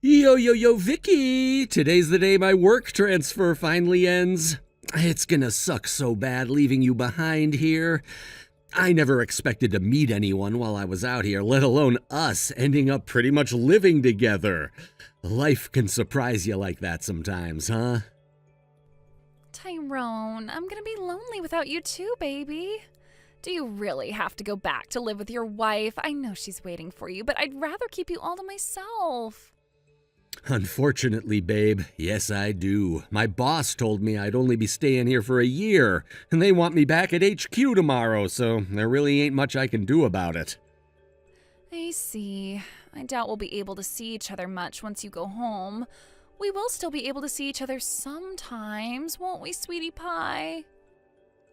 Yo, yo, yo, Vicky! Today's the day my work transfer finally ends. It's gonna suck so bad leaving you behind here. I never expected to meet anyone while I was out here, let alone us ending up pretty much living together. Life can surprise you like that sometimes, huh? Tyrone, I'm gonna be lonely without you too, baby. Do you really have to go back to live with your wife? I know she's waiting for you, but I'd rather keep you all to myself. Unfortunately, babe, yes I do. My boss told me I'd only be staying here for a year, and they want me back at HQ tomorrow, so there really ain't much I can do about it. I see. I doubt we'll be able to see each other much once you go home. We will still be able to see each other sometimes, won't we, sweetie pie?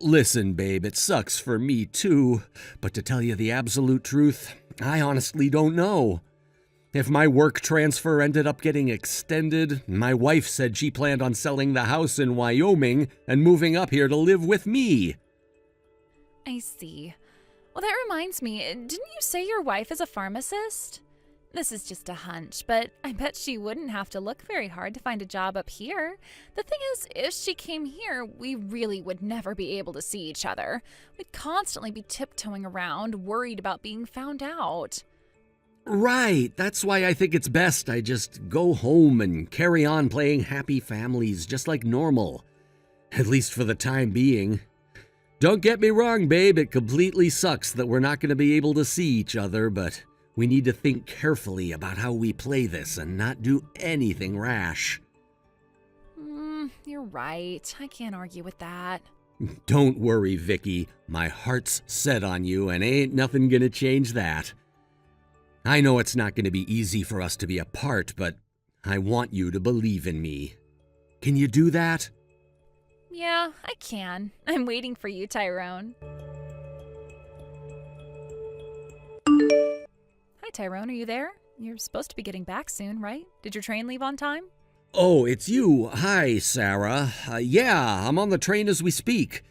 Listen, babe, it sucks for me too, but to tell you the absolute truth, I honestly don't know. If my work transfer ended up getting extended, my wife said she planned on selling the house in Wyoming and moving up here to live with me. I see. Well, that reminds me, didn't you say your wife is a pharmacist? This is just a hunch, but I bet she wouldn't have to look very hard to find a job up here. The thing is, if she came here, we really would never be able to see each other. We'd constantly be tiptoeing around, worried about being found out. Right, that's why I think it's best I just go home and carry on playing happy families just like normal. At least for the time being. Don't get me wrong, babe, it completely sucks that we're not going to be able to see each other, but we need to think carefully about how we play this and not do anything rash. You're right. I can't argue with that. Don't worry, Vicky. My heart's set on you and ain't nothing gonna change that. I know it's not gonna be easy for us to be apart, but I want you to believe in me. Can you do that? Yeah, I can. I'm waiting for you, Tyrone. Hi, Tyrone. Are you there? You're supposed to be getting back soon, right? Did your train leave on time? Oh, it's you. Hi, Sarah. Yeah, I'm on the train as we speak.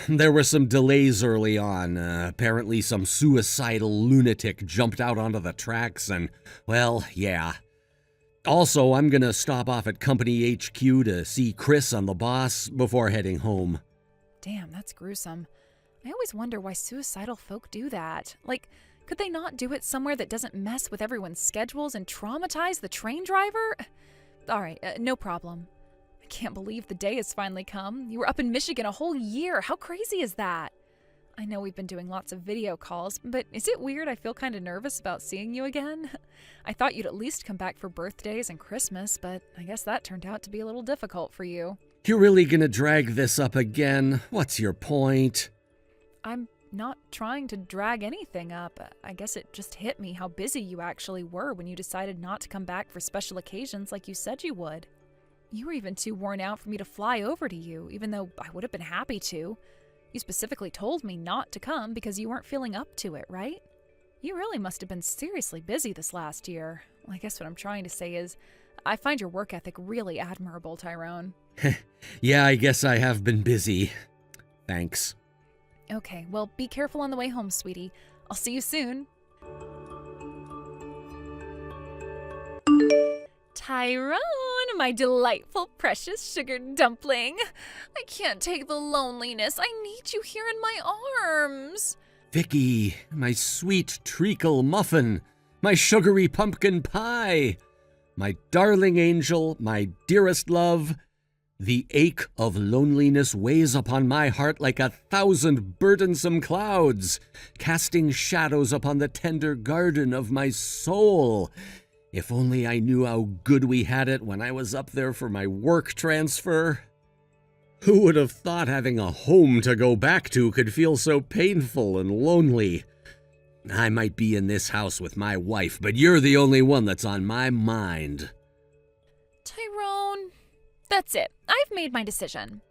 There were some delays early on. Apparently some suicidal lunatic jumped out onto the tracks and, well, yeah. Also, I'm gonna stop off at Company HQ to see Chris and the boss before heading home. Damn, that's gruesome. I always wonder why suicidal folk do that. Like, could they not do it somewhere that doesn't mess with everyone's schedules and traumatize the train driver? All right, no problem. I can't believe the day has finally come. You were up in Michigan a whole year. How crazy is that? I know we've been doing lots of video calls, but is it weird I feel kind of nervous about seeing you again? I thought you'd at least come back for birthdays and Christmas, but I guess that turned out to be a little difficult for you. You're really gonna drag this up again? What's your point? I'm not trying to drag anything up. I guess it just hit me how busy you actually were when you decided not to come back for special occasions like you said you would. You were even too worn out for me to fly over to you, even though I would have been happy to. You specifically told me not to come because you weren't feeling up to it, right? You really must have been seriously busy this last year. Well, I guess what I'm trying to say is, I find your work ethic really admirable, Tyrone. Yeah, I guess I have been busy. Thanks. Okay, well, be careful on the way home, sweetie. I'll see you soon. Tyrone, my delightful, precious sugar dumpling. I can't take the loneliness. I need you here in my arms. Vicky, my sweet treacle muffin, my sugary pumpkin pie, my darling angel, my dearest love. The ache of loneliness weighs upon my heart like 1,000 burdensome clouds, casting shadows upon the tender garden of my soul. If only I knew how good we had it when I was up there for my work transfer. Who would have thought having a home to go back to could feel so painful and lonely? I might be in this house with my wife, but you're the only one that's on my mind. Tyrone, that's it. I've made my decision.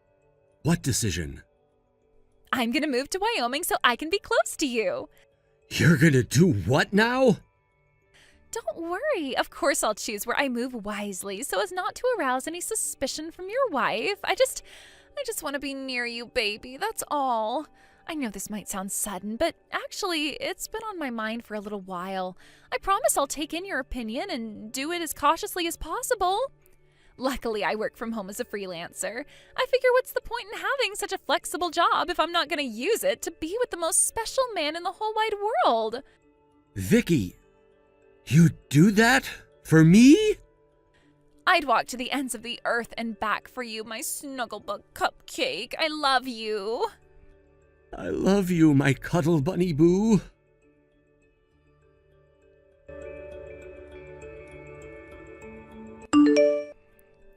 What decision? I'm gonna move to Wyoming so I can be close to you. You're gonna do what now? Don't worry. Of course I'll choose where I move wisely so as not to arouse any suspicion from your wife. I just want to be near you, baby. That's all. I know this might sound sudden, but actually, it's been on my mind for a little while. I promise I'll take in your opinion and do it as cautiously as possible. Luckily, I work from home as a freelancer. I figure what's the point in having such a flexible job if I'm not going to use it to be with the most special man in the whole wide world? Vicky, you do that? For me? I'd walk to the ends of the earth and back for you, my snugglebug cupcake. I love you. I love you, my cuddle bunny boo.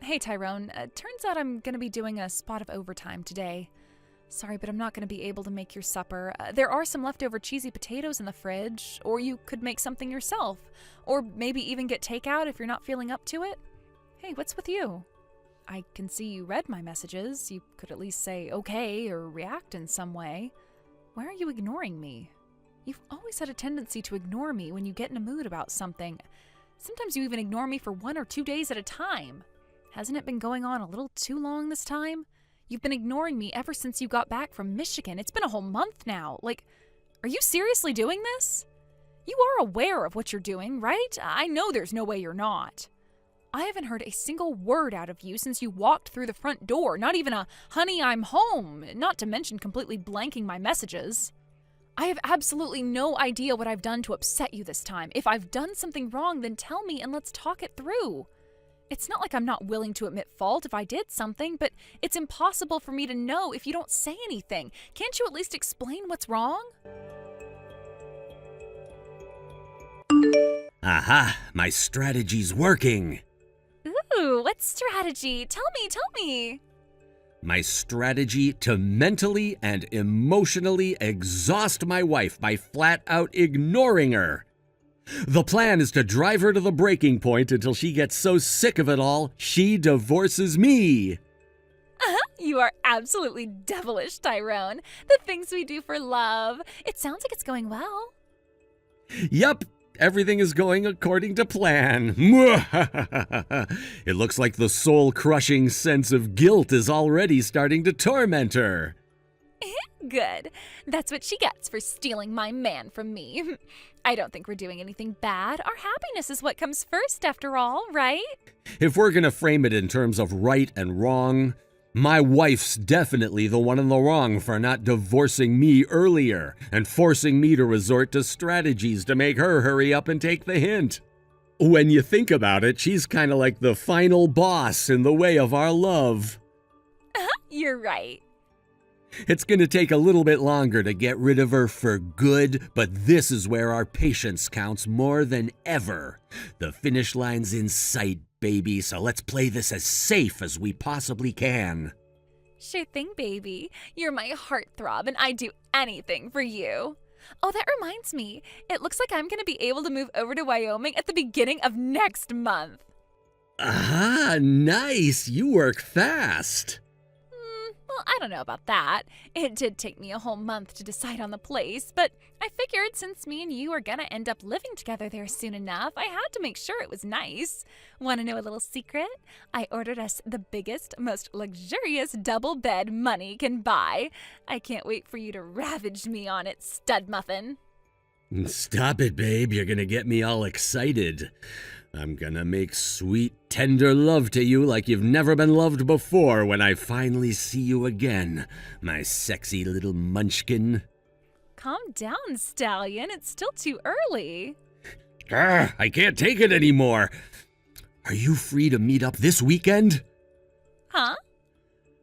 Hey, Tyrone. Turns out I'm going to be doing a spot of overtime today. Sorry, but I'm not going to be able to make your supper. There are some leftover cheesy potatoes in the fridge, or you could make something yourself. Or maybe even get takeout if you're not feeling up to it. Hey, what's with you? I can see you read my messages. You could at least say okay or react in some way. Why are you ignoring me? You've always had a tendency to ignore me when you get in a mood about something. Sometimes you even ignore me for 1 or 2 days at a time. Hasn't it been going on a little too long this time? You've been ignoring me ever since you got back from Michigan. It's been a whole month now. Are you seriously doing this? You are aware of what you're doing, right? I know there's no way you're not. I haven't heard a single word out of you since you walked through the front door, not even a "honey, I'm home," not to mention completely blanking my messages. I have absolutely no idea what I've done to upset you this time. If I've done something wrong, then tell me and let's talk it through. It's not like I'm not willing to admit fault if I did something, but it's impossible for me to know if you don't say anything. Can't you at least explain what's wrong? Aha, my strategy's working. Ooh, what strategy? Tell me. My strategy to mentally and emotionally exhaust my wife by flat out ignoring her. The plan is to drive her to the breaking point until she gets so sick of it all, she divorces me. You are absolutely devilish, Tyrone. The things we do for love. It sounds like it's going well. Yup, everything is going according to plan. It looks like the soul-crushing sense of guilt is already starting to torment her. Good. That's what she gets for stealing my man from me. I don't think we're doing anything bad. Our happiness is what comes first, after all, right? If we're gonna frame it in terms of right and wrong, my wife's definitely the one in the wrong for not divorcing me earlier and forcing me to resort to strategies to make her hurry up and take the hint. When you think about it, she's kind of like the final boss in the way of our love. You're right. It's going to take a little bit longer to get rid of her for good, but this is where our patience counts more than ever. The finish line's in sight, baby, so let's play this as safe as we possibly can. Sure thing, baby. You're my heartthrob, and I'd do anything for you. Oh, that reminds me. It looks like I'm going to be able to move over to Wyoming at the beginning of next month. Ah, nice. You work fast. Well, I don't know about that. It did take me a whole month to decide on the place, but I figured since me and you are gonna end up living together there soon enough, I had to make sure it was nice. Want to know a little secret? I ordered us the biggest, most luxurious double bed money can buy. I can't wait for you to ravage me on it, stud muffin. Stop it, babe. You're gonna get me all excited. I'm gonna make sweet, tender love to you like you've never been loved before when I finally see you again, my sexy little munchkin. Calm down, stallion. It's still too early. I can't take it anymore. Are you free to meet up this weekend? Huh?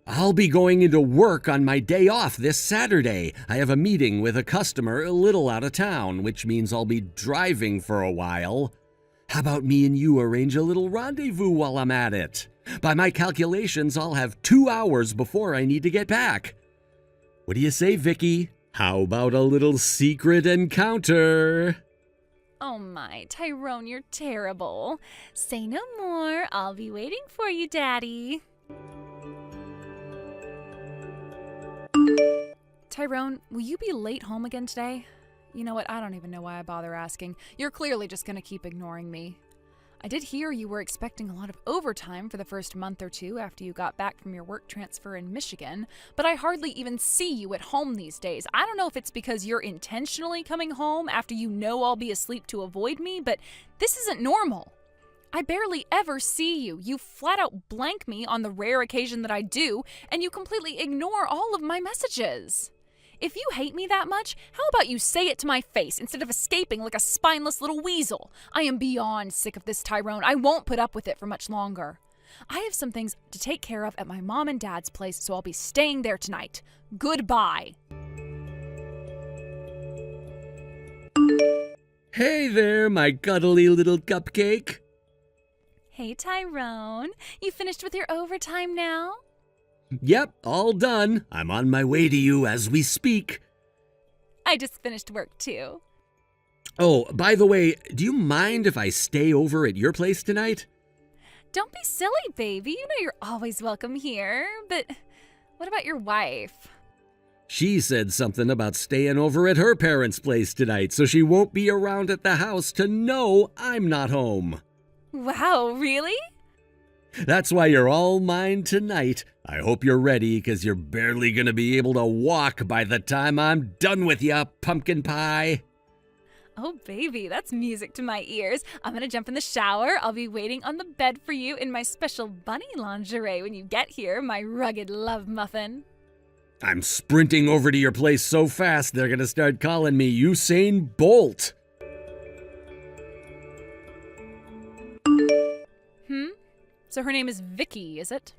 I'll be going into work on my day off this Saturday. I have a meeting with a customer a little out of town, which means I'll be driving for a while. How about me and you arrange a little rendezvous while I'm at it? By my calculations, I'll have 2 hours before I need to get back. What do you say, Vicky? How about a little secret encounter? Oh my, Tyrone, you're terrible. Say no more. I'll be waiting for you, Daddy. Tyrone, will you be late home again today? You know what? I don't even know why I bother asking. You're clearly just going to keep ignoring me. I did hear you were expecting a lot of overtime for the first month or two after you got back from your work transfer in Michigan, but I hardly even see you at home these days. I don't know if it's because you're intentionally coming home after you know I'll be asleep to avoid me, but this isn't normal. I barely ever see you. You flat out blank me on the rare occasion that I do, and you completely ignore all of my messages. If you hate me that much, how about you say it to my face instead of escaping like a spineless little weasel? I am beyond sick of this, Tyrone. I won't put up with it for much longer. I have some things to take care of at my mom and dad's place, so I'll be staying there tonight. Goodbye. Hey there, my cuddly little cupcake. Hey, Tyrone. You finished with your overtime now? Yep, all done. I'm on my way to you as we speak. I just finished work, too. Oh, by the way, do you mind if I stay over at your place tonight? Don't be silly, baby. You know you're always welcome here. But what about your wife? She said something about staying over at her parents' place tonight, so she won't be around at the house to know I'm not home. Wow, really? That's why you're all mine tonight. I hope you're ready, because you're barely going to be able to walk by the time I'm done with ya, pumpkin pie. Oh, baby, that's music to my ears. I'm gonna jump in the shower. I'll be waiting on the bed for you in my special bunny lingerie when you get here, my rugged love muffin. I'm sprinting over to your place so fast, they're going to start calling me Usain Bolt. So her name is Vicky, is it?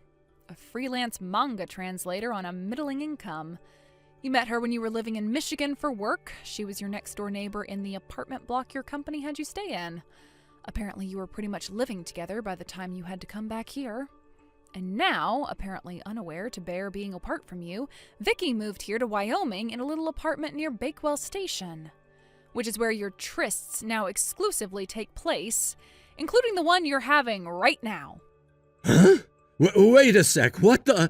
A freelance manga translator on a middling income. You met her when you were living in Michigan for work. She was your next-door neighbor in the apartment block your company had you stay in. Apparently you were pretty much living together by the time you had to come back here. And now, apparently unaware to bear being apart from you, Vicky moved here to Wyoming in a little apartment near Bakewell Station, which is where your trysts now exclusively take place, including the one you're having right now. Huh? Wait a sec, what the...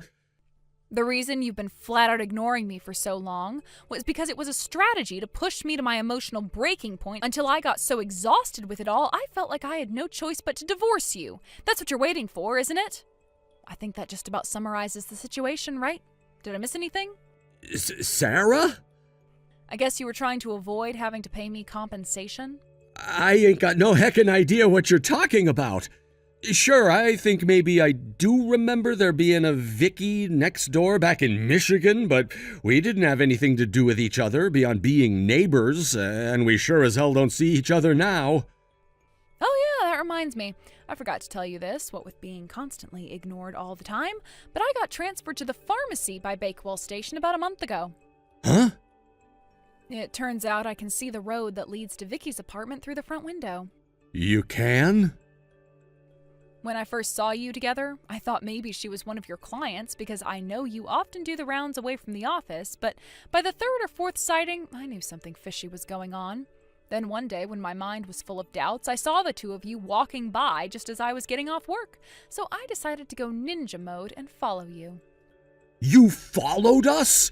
The reason you've been flat out ignoring me for so long was because it was a strategy to push me to my emotional breaking point until I got so exhausted with it all, I felt like I had no choice but to divorce you. That's what you're waiting for, isn't it? I think that just about summarizes the situation, right? Did I miss anything? Sarah? I guess you were trying to avoid having to pay me compensation? I ain't got no heckin' idea what you're talking about. Sure, I think maybe I do remember there being a Vicky next door back in Michigan, but we didn't have anything to do with each other beyond being neighbors, and we sure as hell don't see each other now. Oh yeah, that reminds me. I forgot to tell you this, what with being constantly ignored all the time, but I got transferred to the pharmacy by Bakewell Station about a month ago. Huh? It turns out I can see the road that leads to Vicky's apartment through the front window. You can? When I first saw you together, I thought maybe she was one of your clients because I know you often do the rounds away from the office, but by the third or fourth sighting, I knew something fishy was going on. Then one day, when my mind was full of doubts, I saw the two of you walking by just as I was getting off work, so I decided to go ninja mode and follow you. You followed us?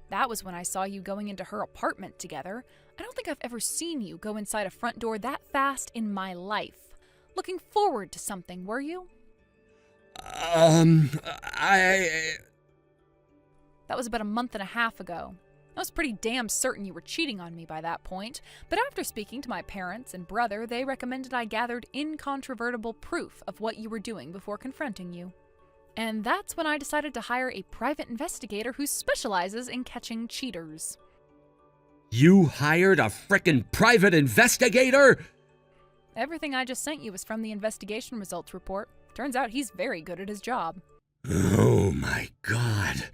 That was when I saw you going into her apartment together. I don't think I've ever seen you go inside a front door that fast in my life. Looking forward to something, were you? That was about a month and a half ago. I was pretty damn certain you were cheating on me by that point, but after speaking to my parents and brother, they recommended I gathered incontrovertible proof of what you were doing before confronting you. And that's when I decided to hire a private investigator who specializes in catching cheaters. You hired a frickin' private investigator? Everything I just sent you was from the investigation results report. Turns out he's very good at his job. Oh my God.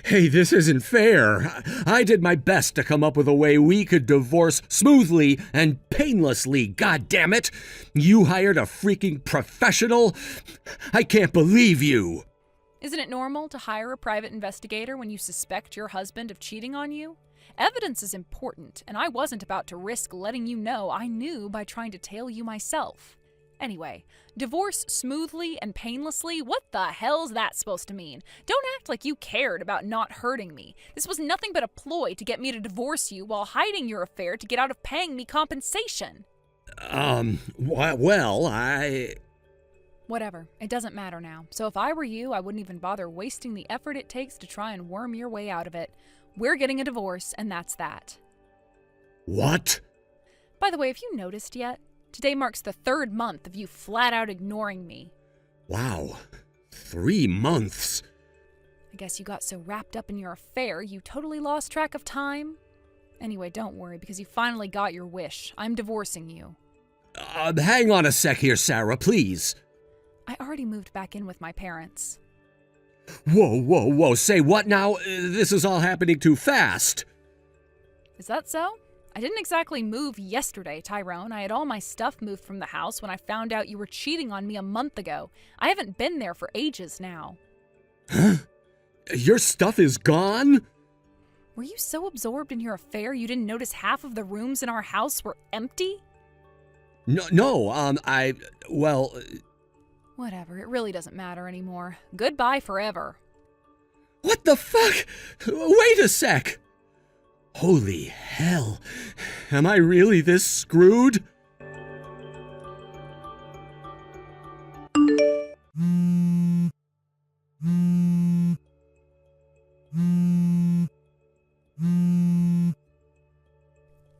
Hey, this isn't fair. I did my best to come up with a way we could divorce smoothly and painlessly, goddammit. You hired a freaking professional? I can't believe you. Isn't it normal to hire a private investigator when you suspect your husband of cheating on you? Evidence is important, and I wasn't about to risk letting you know I knew by trying to tail you myself. Anyway, divorce smoothly and painlessly? What the hell's that supposed to mean? Don't act like you cared about not hurting me. This was nothing but a ploy to get me to divorce you while hiding your affair to get out of paying me compensation. Well, I... Whatever. It doesn't matter now. So if I were you, I wouldn't even bother wasting the effort it takes to try and worm your way out of it. We're getting a divorce, and that's that. What? By the way, have you noticed yet? Today marks the 3rd month of you flat out ignoring me. Wow. 3 months? I guess you got so wrapped up in your affair, you totally lost track of time. Anyway, don't worry, because you finally got your wish. I'm divorcing you. Hang on a sec here, Sarah, please. I already moved back in with my parents. Whoa. Say what now? This is all happening too fast. Is that so? I didn't exactly move yesterday, Tyrone. I had all my stuff moved from the house when I found out you were cheating on me a month ago. I haven't been there for ages now. Huh? Your stuff is gone? Were you so absorbed in your affair you didn't notice half of the rooms in our house were empty? No, well... Whatever, it really doesn't matter anymore. Goodbye forever. What the fuck? Wait a sec! Holy hell. Am I really this screwed?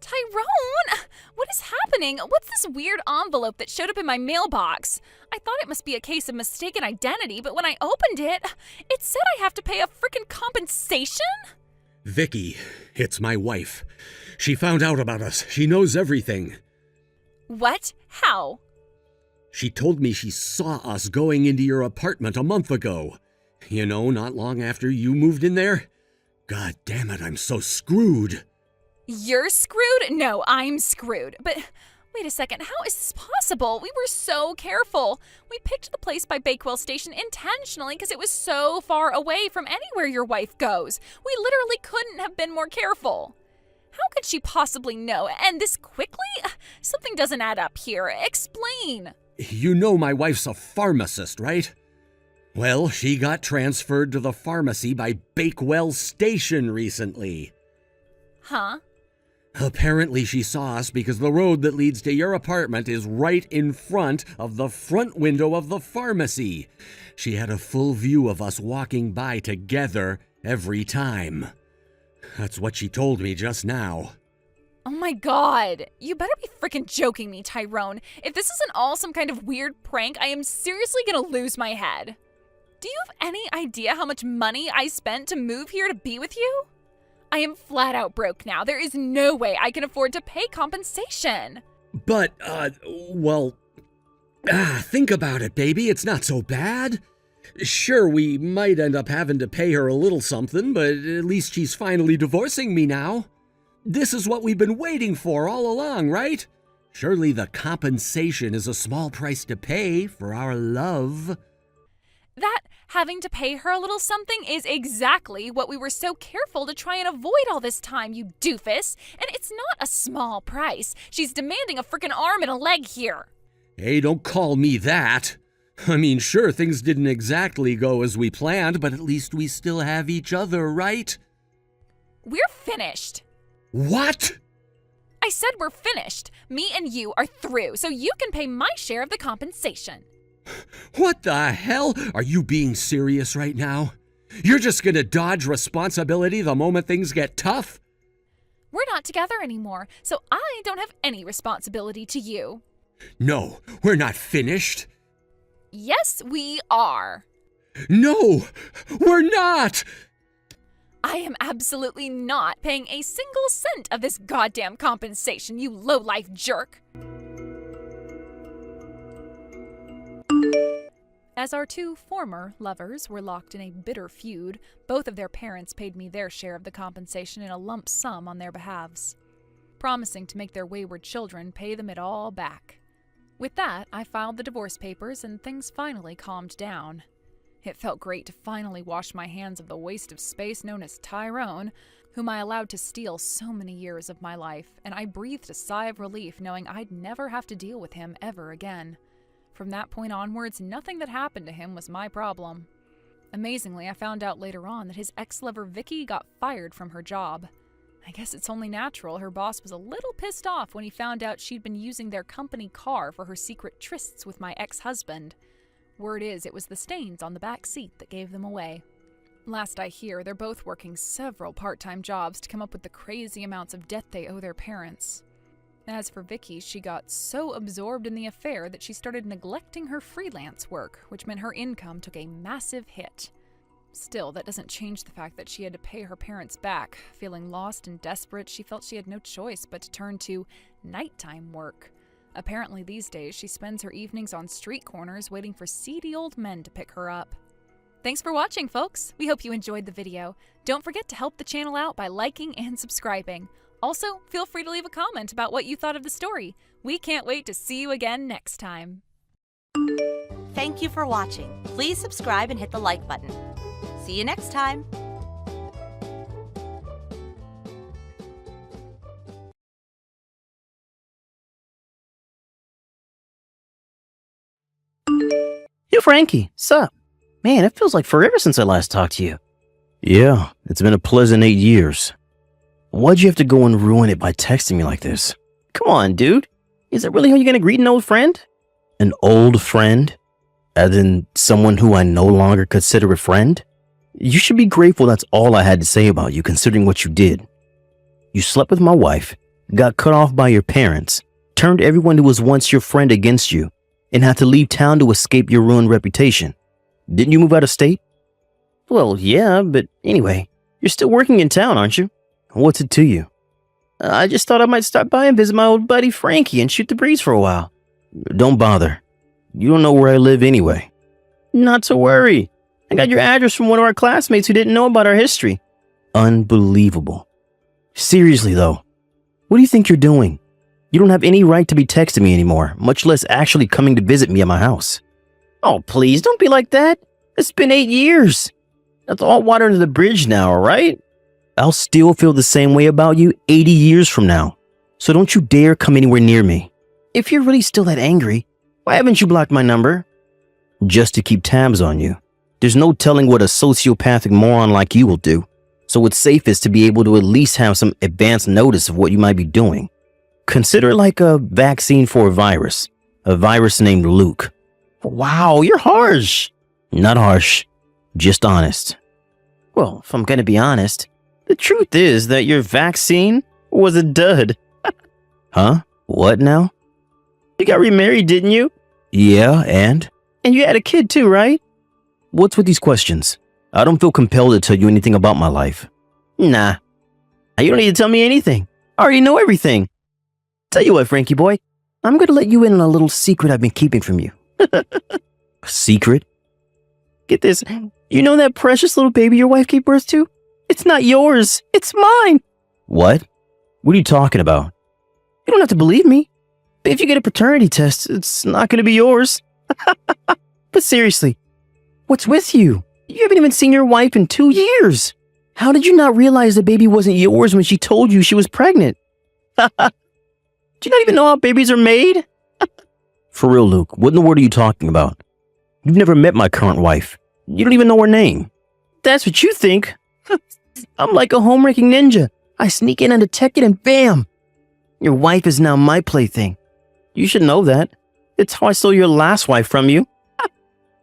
Tyrone! What is happening? What's this weird envelope that showed up in my mailbox? I thought it must be a case of mistaken identity, but when I opened it, it said I have to pay a frickin' compensation? Vicky, it's my wife. She found out about us. She knows everything. What? How? She told me she saw us going into your apartment a month ago. You know, not long after you moved in there. God damn it, I'm so screwed. You're screwed? No, I'm screwed. But wait a second, how is this possible? We were so careful. We picked the place by Bakewell Station intentionally because it was so far away from anywhere your wife goes. We literally couldn't have been more careful. How could she possibly know? And this quickly? Something doesn't add up here. Explain. You know my wife's a pharmacist, right? Well, she got transferred to the pharmacy by Bakewell Station recently. Huh? Apparently she saw us because the road that leads to your apartment is right in front of the front window of the pharmacy. She had a full view of us walking by together every time. That's what she told me just now. Oh my god. You better be freaking joking me, Tyrone. If this isn't all some kind of weird prank, I am seriously gonna lose my head. Do you have any idea how much money I spent to move here to be with you? I am flat out broke now. There is no way I can afford to pay compensation. But, think about it, baby. It's not so bad. Sure, we might end up having to pay her a little something, but at least she's finally divorcing me now. This is what we've been waiting for all along, right? Surely the compensation is a small price to pay for our love. That having to pay her a little something is exactly what we were so careful to try and avoid all this time, you doofus. And it's not a small price. She's demanding a frickin' arm and a leg here. Hey, don't call me that. I mean, sure, things didn't exactly go as we planned, but at least we still have each other, right? We're finished. What? I said we're finished. Me and you are through, so you can pay my share of the compensation. What the hell? Are you being serious right now? You're just gonna dodge responsibility the moment things get tough? We're not together anymore, so I don't have any responsibility to you. No, we're not finished. Yes, we are. No, we're not! I am absolutely not paying a single cent of this goddamn compensation, you low-life jerk. As our two former lovers were locked in a bitter feud, both of their parents paid me their share of the compensation in a lump sum on their behalves, promising to make their wayward children pay them it all back. With that, I filed the divorce papers and things finally calmed down. It felt great to finally wash my hands of the waste of space known as Tyrone, whom I allowed to steal so many years of my life, and I breathed a sigh of relief knowing I'd never have to deal with him ever again. From that point onwards, nothing that happened to him was my problem. Amazingly, I found out later on that his ex-lover Vicky got fired from her job. I guess it's only natural her boss was a little pissed off when he found out she'd been using their company car for her secret trysts with my ex-husband. Word is it was the stains on the back seat that gave them away. Last I hear, they're both working several part-time jobs to come up with the crazy amounts of debt they owe their parents. As for Vicky, she got so absorbed in the affair that she started neglecting her freelance work, which meant her income took a massive hit. Still, that doesn't change the fact that she had to pay her parents back. Feeling lost and desperate, she felt she had no choice but to turn to nighttime work. Apparently these days, she spends her evenings on street corners waiting for seedy old men to pick her up. Thanks for watching, folks! We hope you enjoyed the video. Don't forget to help the channel out by liking and subscribing. Also, feel free to leave a comment about what you thought of the story. We can't wait to see you again next time. Thank you for watching. Please subscribe and hit the like button. See you next time. Yo, Frankie, sup? Man, it feels like forever since I last talked to you. Yeah, it's been a pleasant 8 years. Why'd you have to go and ruin it by texting me like this? Come on, dude. Is that really how you're gonna greet an old friend? An old friend? As in someone who I no longer consider a friend? You should be grateful that's all I had to say about you, considering what you did. You slept with my wife, got cut off by your parents, turned everyone who was once your friend against you, and had to leave town to escape your ruined reputation. Didn't you move out of state? Well, yeah, but anyway, you're still working in town, aren't you? What's it to you? I just thought I might stop by and visit my old buddy Frankie and shoot the breeze for a while. Don't bother. You don't know where I live anyway. Not to worry. I got your address from one of our classmates who didn't know about our history. Unbelievable. Seriously, though, what do you think you're doing? You don't have any right to be texting me anymore, much less actually coming to visit me at my house. Oh, please, don't be like that. It's been 8 years. That's all water under the bridge now, all right? I'll still feel the same way about you 80 years from now. So don't you dare come anywhere near me. If you're really still that angry, why haven't you blocked my number? Just to keep tabs on you. There's no telling what a sociopathic moron like you will do. So it's safest to be able to at least have some advance notice of what you might be doing. Consider it like a vaccine for a virus named Luke. Wow, you're harsh. Not harsh, just honest. Well, if I'm gonna be honest, the truth is that your vaccine was a dud. Huh? What now? You got remarried, didn't you? Yeah, and? And you had a kid too, right? What's with these questions? I don't feel compelled to tell you anything about my life. Nah. You don't need to tell me anything. I already know everything. Tell you what, Frankie boy, I'm gonna let you in on a little secret I've been keeping from you. Secret? Get this. You know that precious little baby your wife gave birth to? It's not yours. It's mine. What? What are you talking about? You don't have to believe me. But if you get a paternity test, it's not going to be yours. But seriously, what's with you? You haven't even seen your wife in 2 years. How did you not realize the baby wasn't yours when she told you she was pregnant? Do you not even know how babies are made? For real, Luke, what in the world are you talking about? You've never met my current wife. You don't even know her name. That's what you think. I'm like a home-wrecking ninja. I sneak in undetected and bam! Your wife is now my plaything. You should know that. It's how I stole your last wife from you.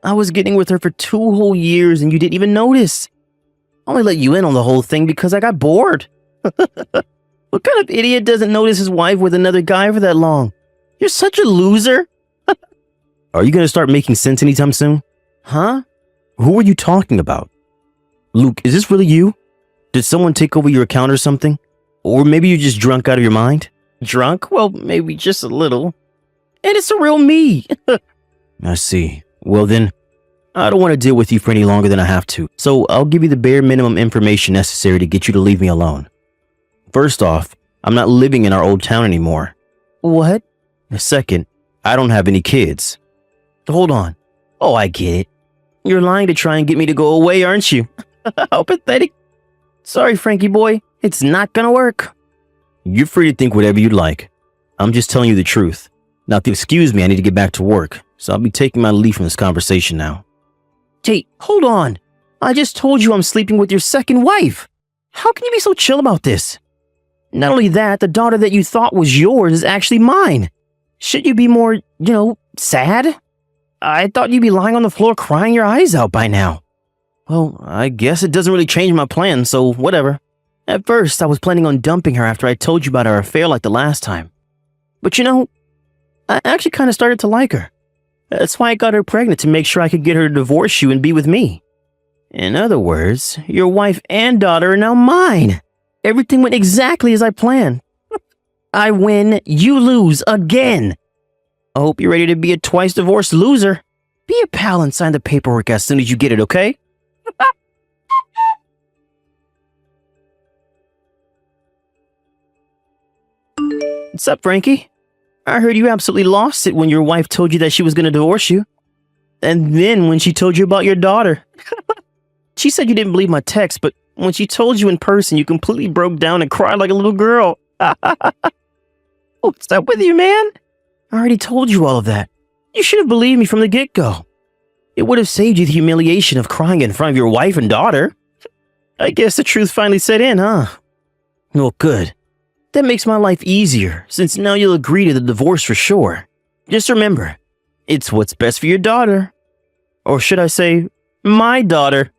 I was getting with her for 2 whole years and you didn't even notice. I only let you in on the whole thing because I got bored. What kind of idiot doesn't notice his wife with another guy for that long? You're such a loser. Are you going to start making sense anytime soon? Huh? Who are you talking about? Luke, is this really you? Did someone take over your account or something? Or maybe you're just drunk out of your mind? Drunk? Well, maybe just a little. And it's the real me. I see. Well then, I don't want to deal with you for any longer than I have to. So I'll give you the bare minimum information necessary to get you to leave me alone. First off, I'm not living in our old town anymore. What? Second, I don't have any kids. Hold on. Oh, I get it. You're lying to try and get me to go away, aren't you? How pathetic. Sorry, Frankie boy. It's not gonna work. You're free to think whatever you'd like. I'm just telling you the truth. Now, if you'll excuse me, I need to get back to work. So I'll be taking my leave from this conversation now. Hey, hold on. I just told you I'm sleeping with your second wife. How can you be so chill about this? Not only that, the daughter that you thought was yours is actually mine. Should you be more, sad? I thought you'd be lying on the floor crying your eyes out by now. Well, I guess it doesn't really change my plan, so whatever. At first, I was planning on dumping her after I told you about our affair like the last time. But I actually kind of started to like her. That's why I got her pregnant, to make sure I could get her to divorce you and be with me. In other words, your wife and daughter are now mine. Everything went exactly as I planned. I win, you lose again. I hope you're ready to be a twice divorced loser. Be a pal and sign the paperwork as soon as you get it, okay? What's up, Frankie? I heard you absolutely lost it when your wife told you that she was going to divorce you. And then when she told you about your daughter. She said you didn't believe my text, but when she told you in person, you completely broke down and cried like a little girl. What's up with you, man? I already told you all of that. You should have believed me from the get-go. It would have saved you the humiliation of crying in front of your wife and daughter. I guess the truth finally set in, huh? Well, good. That makes my life easier, since now you'll agree to the divorce for sure. Just remember, it's what's best for your daughter. Or should I say, my daughter.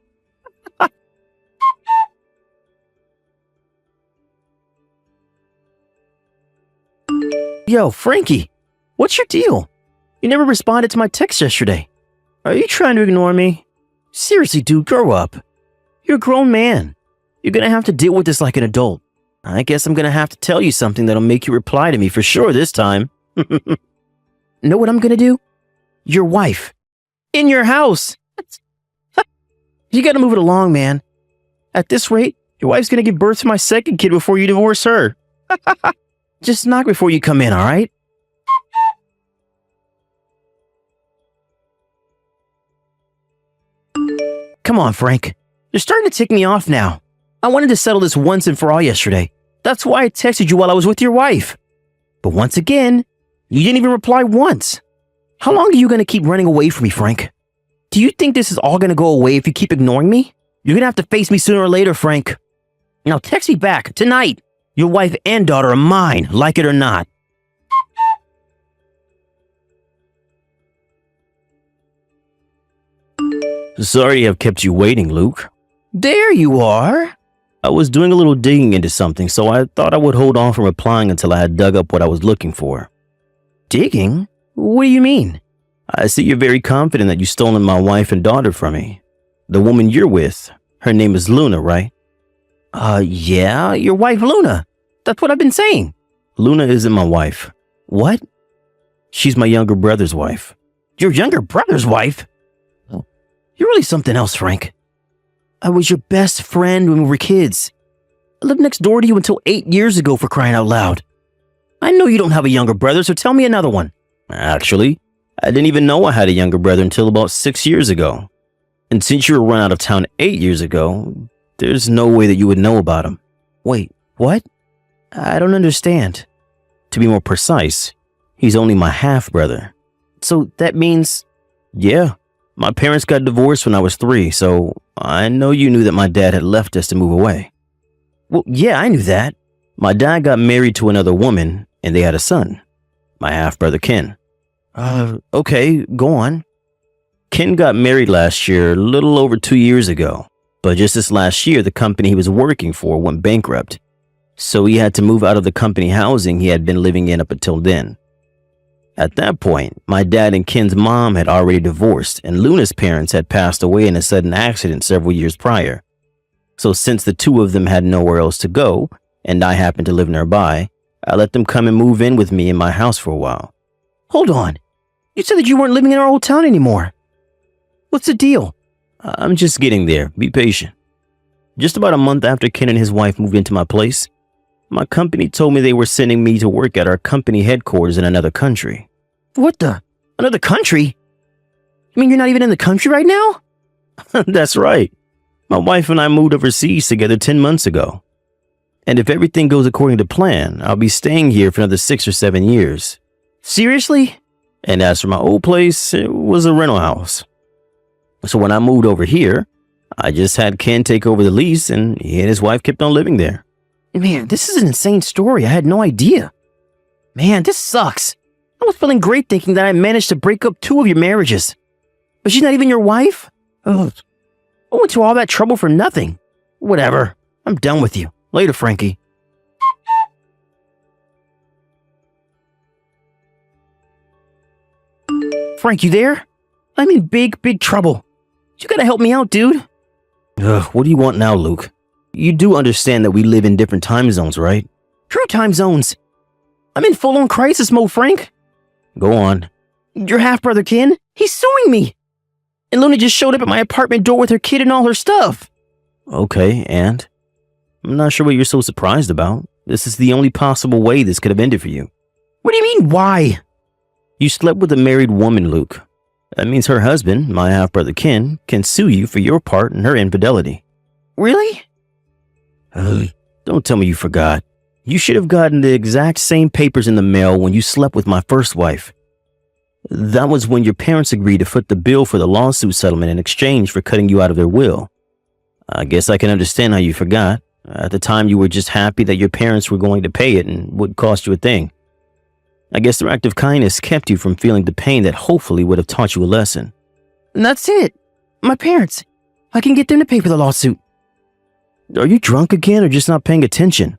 Yo, Frankie, what's your deal? You never responded to my text yesterday. Are you trying to ignore me? Seriously, dude, grow up. You're a grown man. You're gonna have to deal with this like an adult. I guess I'm gonna have to tell you something that'll make you reply to me for sure this time. Know what I'm gonna do? Your wife. In your house. You gotta move it along, man. At this rate, your wife's gonna give birth to my second kid before you divorce her. Just knock before you come in, alright? Come on, Frank. You're starting to tick me off now. I wanted to settle this once and for all yesterday. That's why I texted you while I was with your wife. But once again, you didn't even reply once. How long are you going to keep running away from me, Frank? Do you think this is all going to go away if you keep ignoring me? You're going to have to face me sooner or later, Frank. Now text me back, tonight. Your wife and daughter are mine, like it or not. Sorry I've kept you waiting, Luke. There you are. I was doing a little digging into something, so I thought I would hold on from replying until I had dug up what I was looking for. Digging? What do you mean? I see you're very confident that you've stolen my wife and daughter from me. The woman you're with, her name is Luna, right? Yeah, your wife Luna. That's what I've been saying. Luna isn't my wife. What? She's my younger brother's wife. Your younger brother's wife? You're really something else, Frank. I was your best friend when we were kids. I lived next door to you until 8 years ago, for crying out loud. I know you don't have a younger brother, so tell me another one. Actually, I didn't even know I had a younger brother until about 6 years ago. And since you were run out of town 8 years ago, there's no way that you would know about him. Wait, what? I don't understand. To be more precise, he's only my half-brother. So that means, yeah, my parents got divorced when I was 3, so I know you knew that my dad had left us to move away. Well, yeah, I knew that. My dad got married to another woman, and they had a son. My half-brother Ken. Okay, go on. Ken got married last year, a little over 2 years ago. But just this last year, the company he was working for went bankrupt. So he had to move out of the company housing he had been living in up until then. At that point, my dad and Ken's mom had already divorced, and Luna's parents had passed away in a sudden accident several years prior. So since the two of them had nowhere else to go, and I happened to live nearby, I let them come and move in with me in my house for a while. Hold on. You said that you weren't living in our old town anymore. What's the deal? I'm just getting there. Be patient. Just about a month after Ken and his wife moved into my place, my company told me they were sending me to work at our company headquarters in another country. What the? Another country? You mean you're not even in the country right now? That's right. My wife and I moved overseas together 10 months ago. And if everything goes according to plan, I'll be staying here for another 6 or 7 years. Seriously? And as for my old place, it was a rental house. So when I moved over here, I just had Ken take over the lease, and he and his wife kept on living there. Man, this is an insane story. I had no idea. Man, this sucks. I was feeling great thinking that I managed to break up 2 of your marriages. But she's not even your wife? Ugh. I went to all that trouble for nothing. Whatever. I'm done with you. Later, Frankie. Frank, you there? I'm in big trouble. You gotta help me out, dude. Ugh, what do you want now, Luke? You do understand that we live in different time zones, right? True time zones. I'm in full-on crisis mode, Frank. Go on. Your half-brother, Ken, he's suing me. And Luna just showed up at my apartment door with her kid and all her stuff. Okay, and? I'm not sure what you're so surprised about. This is the only possible way this could have ended for you. What do you mean, why? You slept with a married woman, Luke. That means her husband, my half-brother Ken, can sue you for your part in her infidelity. Really? Don't tell me you forgot. You should have gotten the exact same papers in the mail when you slept with my first wife. That was when your parents agreed to foot the bill for the lawsuit settlement in exchange for cutting you out of their will. I guess I can understand how you forgot. At the time, you were just happy that your parents were going to pay it and wouldn't cost you a thing. I guess their act of kindness kept you from feeling the pain that hopefully would have taught you a lesson. And that's it. My parents. I can get them to pay for the lawsuit. Are you drunk again or just not paying attention?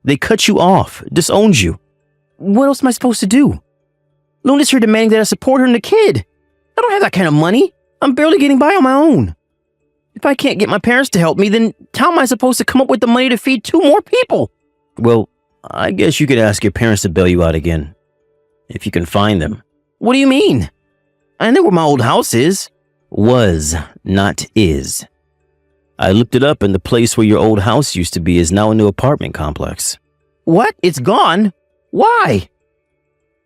They cut you off, disowned you. What else am I supposed to do? Luna's here demanding that I support her and the kid. I don't have that kind of money. I'm barely getting by on my own. If I can't get my parents to help me, then how am I supposed to come up with the money to feed 2 more people? Well, I guess you could ask your parents to bail you out again. If you can find them. What do you mean? I know where my old house is. Was, not is. I looked it up and the place where your old house used to be is now a new apartment complex. What? It's gone? Why?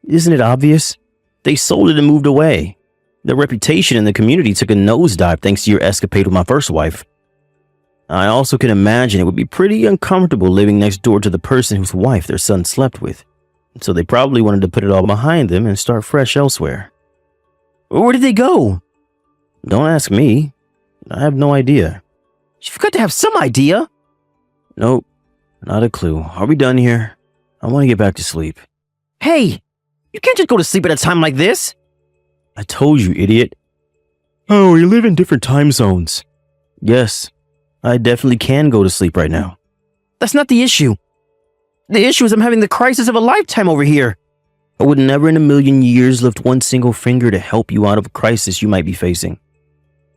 Isn't it obvious? They sold it and moved away. Their reputation in the community took a nosedive thanks to your escapade with my first wife. I also can imagine it would be pretty uncomfortable living next door to the person whose wife their son slept with. So they probably wanted to put it all behind them and start fresh elsewhere. Where did they go? Don't ask me. I have no idea. You've got to have some idea. Nope, not a clue. Are we done here? I want to get back to sleep. Hey, you can't just go to sleep at a time like this. I told you, idiot. Oh, we live in different time zones. Yes, I definitely can go to sleep right now. That's not the issue. The issue is I'm having the crisis of a lifetime over here. I would never in a million years lift one single finger to help you out of a crisis you might be facing.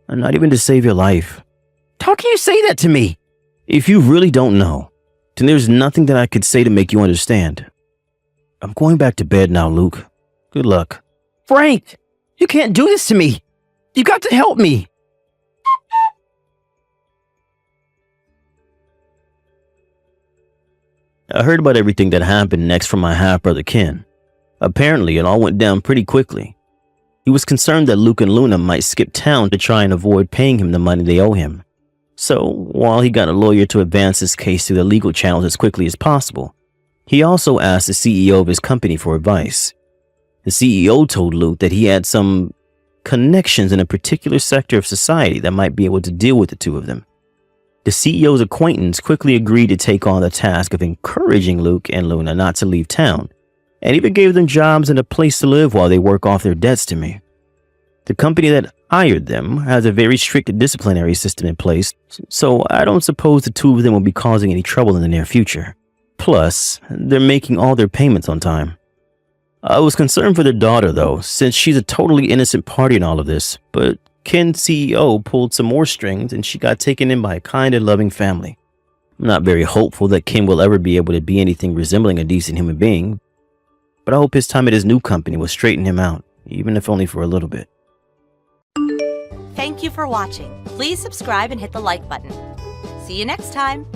And not even to save your life. How can you say that to me? If you really don't know, then there's nothing that I could say to make you understand. I'm going back to bed now, Luke. Good luck. Frank, you can't do this to me. You got to help me. I heard about everything that happened next from my half-brother Ken. Apparently, it all went down pretty quickly. He was concerned that Luke and Luna might skip town to try and avoid paying him the money they owe him. So, while he got a lawyer to advance his case through the legal channels as quickly as possible, he also asked the CEO of his company for advice. The CEO told Luke that he had some connections in a particular sector of society that might be able to deal with the 2 of them. The CEO's acquaintance quickly agreed to take on the task of encouraging Luke and Luna not to leave town, and even gave them jobs and a place to live while they work off their debts to me. The company that hired them has a very strict disciplinary system in place, so I don't suppose the 2 of them will be causing any trouble in the near future. Plus, they're making all their payments on time. I was concerned for their daughter, though, since she's a totally innocent party in all of this, but Ken's CEO pulled some more strings and she got taken in by a kind and loving family. I'm not very hopeful that Ken will ever be able to be anything resembling a decent human being, but I hope his time at his new company will straighten him out, even if only for a little bit. Thank you for watching. Please subscribe and hit the like button. See you next time.